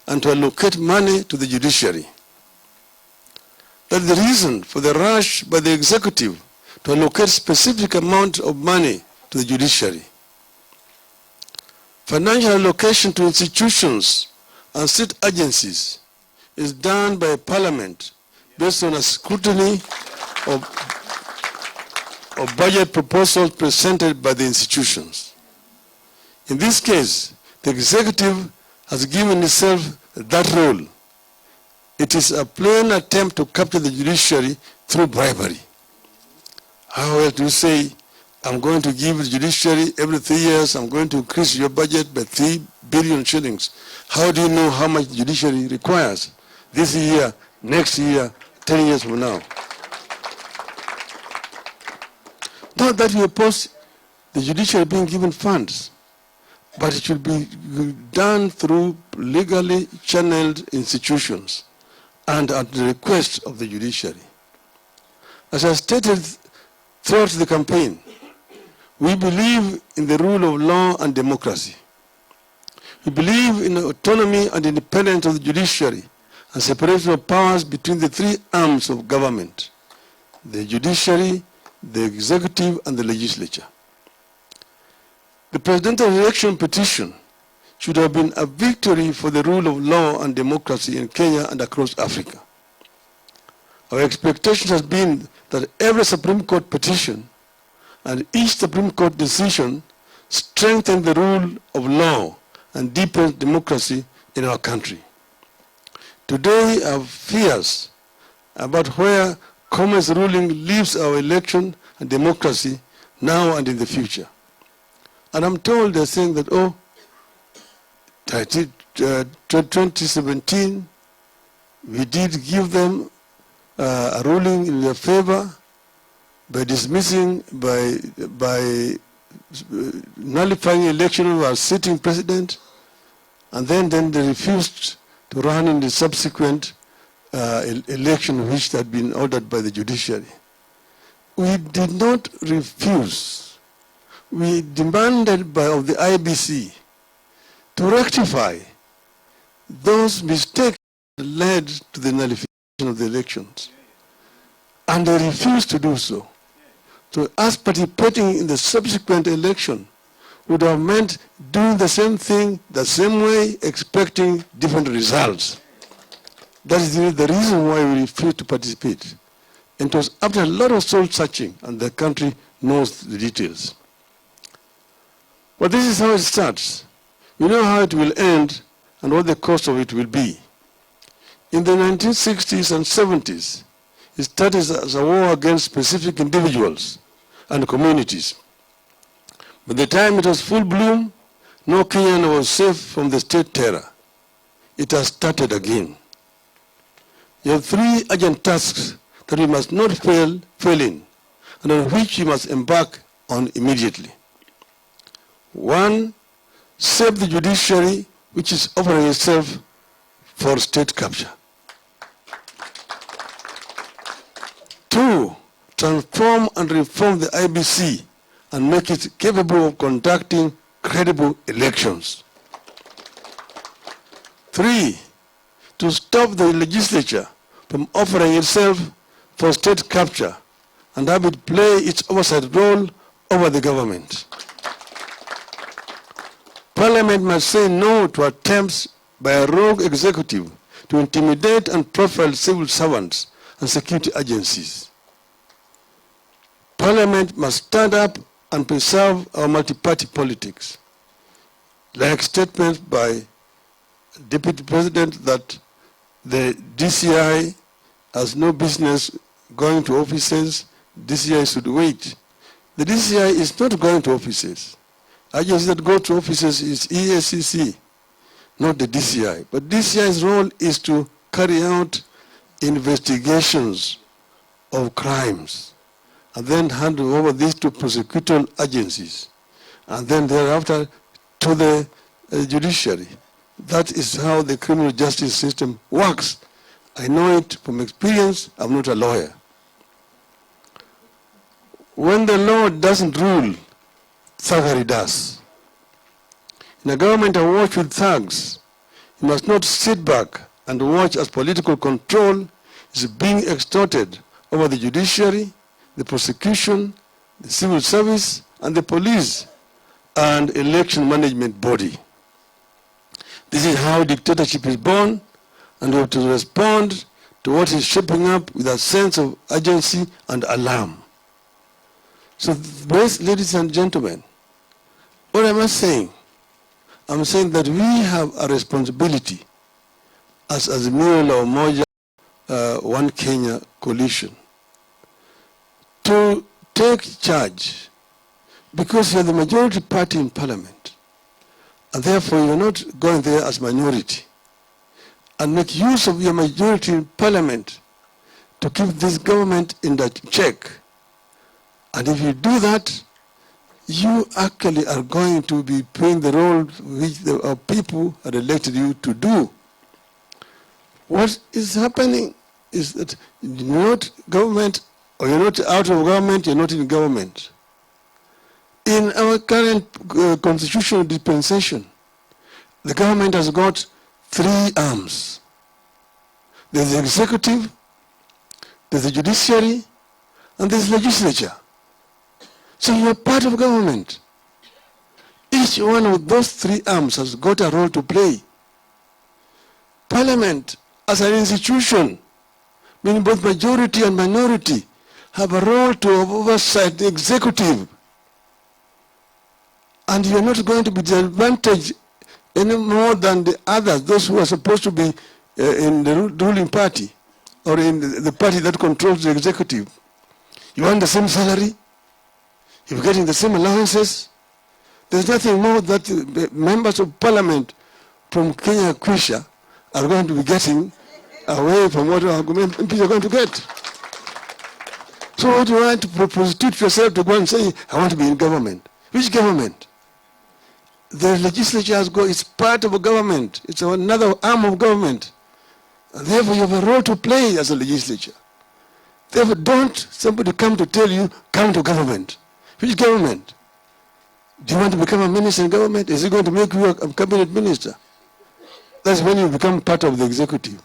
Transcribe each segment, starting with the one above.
and to allocate money to the judiciary. That's the reason for the rush by the executive to allocate specific amount of money to the judiciary. Financial allocation to institutions and state agencies is done by Parliament based on a scrutiny of budget proposals presented by the institutions. In this case, the executive has given itself that role. It is a plain attempt to capture the judiciary through bribery. How else do you say, I'm going to give the judiciary every 3 years, I'm going to increase your budget by 3 billion shillings. How do you know how much the judiciary requires this year, next year, 10 years from now? Not that we oppose the judiciary being given funds, but it should be done through legally channeled institutions and at the request of the judiciary. As I stated throughout the campaign, we believe in the rule of law and democracy. We believe in autonomy and independence of the judiciary and separation of powers between the three arms of government, the judiciary, the executive, and the legislature. The presidential election petition should have been a victory for the rule of law and democracy in Kenya and across Africa. Our expectation has been that every Supreme Court petition and each Supreme Court decision strengthen the rule of law and deepen democracy in our country. Today, I have fears about where Koome's ruling leaves our election and democracy now and in the future. And I'm told they're saying that, 2017, we did give them a ruling in their favor by dismissing, by nullifying election of our sitting president, and then they refused to run in the subsequent election which had been ordered by the judiciary. We did not refuse. We demanded of the IBC to rectify those mistakes that led to the nullification of the elections. And they refused to do so. So us participating in the subsequent election would have meant doing the same thing, the same way, expecting different results. That is the reason why we refused to participate. And it was after a lot of soul searching, and the country knows the details. But this is how it starts. We know how it will end and what the cost of it will be. In the 1960s and 70s, it started as a war against specific individuals and communities. By the time it was full bloom, no Kenyan was safe from the state terror. It has started again. You have three urgent tasks that we must not fail in, and on which we must embark on immediately. One, save the judiciary, which is offering itself for state capture. Two, transform and reform the IBC and make it capable of conducting credible elections. Three, to stop the legislature from offering itself for state capture and have it play its oversight role over the government. Parliament must say no to attempts by a rogue executive to intimidate and profile civil servants and security agencies. Parliament must stand up and preserve our multi-party politics, like statements by Deputy President that the DCI has no business going to offices, DCI should wait. The DCI is not going to offices. Agencies that go to offices is EACC, not the DCI. But DCI's role is to carry out investigations of crimes and then hand over this to prosecutorial agencies and then thereafter to the judiciary. That is how the criminal justice system works. I know it from experience. I'm not a lawyer. When the law doesn't rule, thuggery does. In a government awash with thugs, You must not sit back and watch as political control is being extorted over the judiciary, the prosecution, the civil service, and the police and election management body. This is how dictatorship is born, and we have to respond to what is shaping up with a sense of urgency and alarm. So, ladies and gentlemen, what am I saying? I'm saying that we have a responsibility as Azimio la Umoja One Kenya coalition to take charge, because you're the majority party in parliament, and therefore you're not going there as minority, and make use of your majority in parliament to keep this government in that check. And if you do that, you actually are going to be playing the role which our people had elected you to do. What is happening is that you're not government, or you're not out of government, you're not in government. In our current constitutional dispensation, the government has got 3 arms. There's the executive, there's the judiciary, and there's legislature. So you're part of government. Each one of those 3 arms has got a role to play. Parliament, as an institution, meaning both majority and minority, have a role to oversight the executive. And you're not going to be disadvantaged any more than the others, those who are supposed to be in the ruling party or in the party that controls the executive. You want the same salary, you're getting the same allowances. There's nothing more that the members of parliament from Kenya Kwisha are going to be getting away from what our MPs are going to get. So what do you want to prostitute yourself to go and say, I want to be in government? Which government? The legislature has got, it's part of a government. It's another arm of government. And therefore you have a role to play as a legislature. Therefore don't somebody come to tell you, come to government. Which government? Do you want to become a minister in government? Is it going to make you a cabinet minister? That's when you become part of the executive,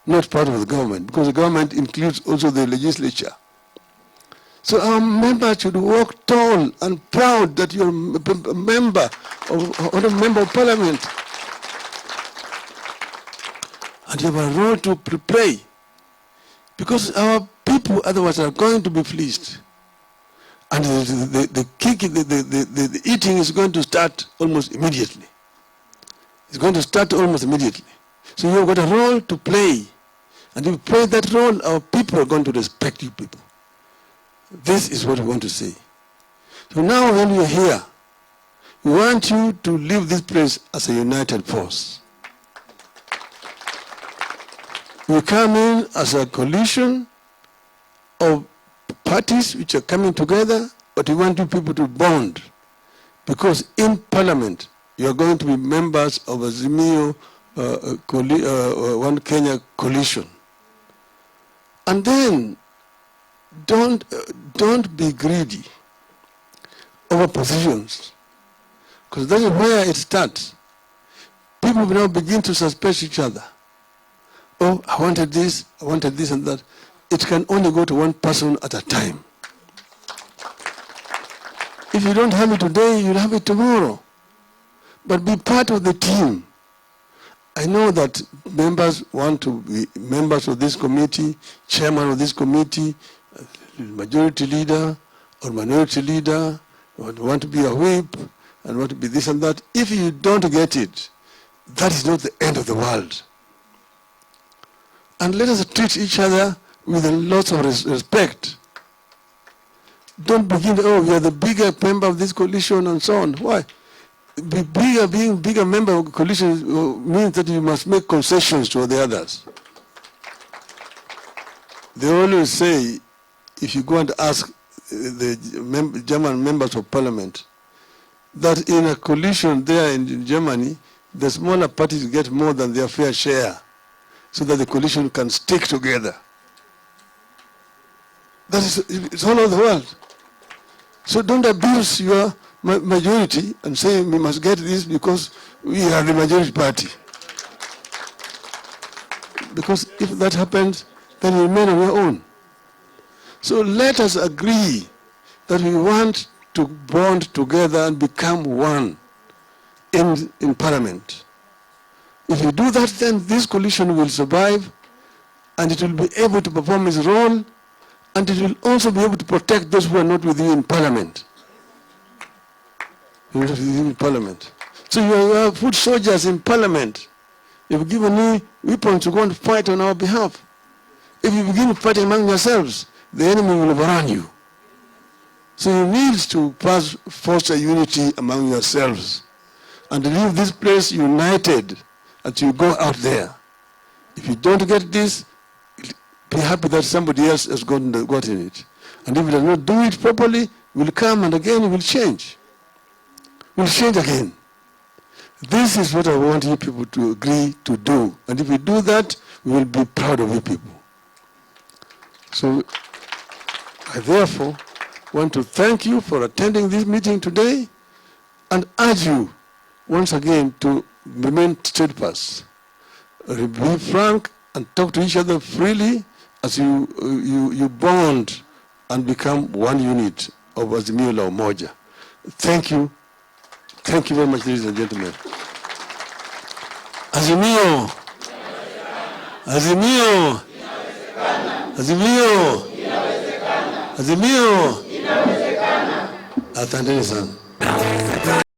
not part of the government, because the government includes also the legislature. So our members should walk tall and proud that you're a member or a member of parliament. And you have a role to play, because our people otherwise are going to be fleeced. And the eating is going to start almost immediately. It's going to start almost immediately. So you've got a role to play. And if you play that role, our people are going to respect you people. This is what we want to say. So now when you're here, we want you to leave this place as a united force. We come in as a coalition of parties which are coming together, but we want you people to bond. Because in parliament, you are going to be members of Azimio One Kenya coalition. And then, don't be greedy over positions, because that is where it starts. People now begin to suspect each other. Oh, I wanted this and that. It can only go to one person at a time. If you don't have it today, you'll have it tomorrow. But be part of the team. I know that members want to be members of this committee, chairman of this committee, majority leader or minority leader, or want to be a whip, and want to be this and that. If you don't get it, that is not the end of the world. And let us treat each other with a lot of respect. Don't begin, oh, we are the bigger member of this coalition and so on. Why? Being bigger member of a coalition means that you must make concessions to the others. They always say, if you go and ask the German members of parliament, that in a coalition there in Germany, the smaller parties get more than their fair share, so that the coalition can stick together. That is, it's all over the world. So don't abuse your majority and say we must get this because we are the majority party. because if that happens, then you remain on your own. So let us agree that we want to bond together and become one in Parliament. If you do that, then this coalition will survive, and it will be able to perform its role, and it will also be able to protect those who are not with you in Parliament. You're not with you in Parliament. So you have foot soldiers in Parliament. You've given me weapons to go and fight on our behalf. If you begin fighting among yourselves, the enemy will overrun you. So you need to foster unity among yourselves and leave this place united until you go out there. If you don't get this, be happy that somebody else has gotten it. And if it does not do it properly, we'll come and again we'll change. We'll change again. This is what I want you people to agree to do. And if we do that, we will be proud of you people. So I therefore want to thank you for attending this meeting today and urge you once again to remain steadfast. Be frank and talk to each other freely as you bond and become one unit of Azimio la Umoja. Thank you. Thank you very much, ladies and gentlemen. Azimio! Azimio! Azimio! Azimio! Asanteni sana.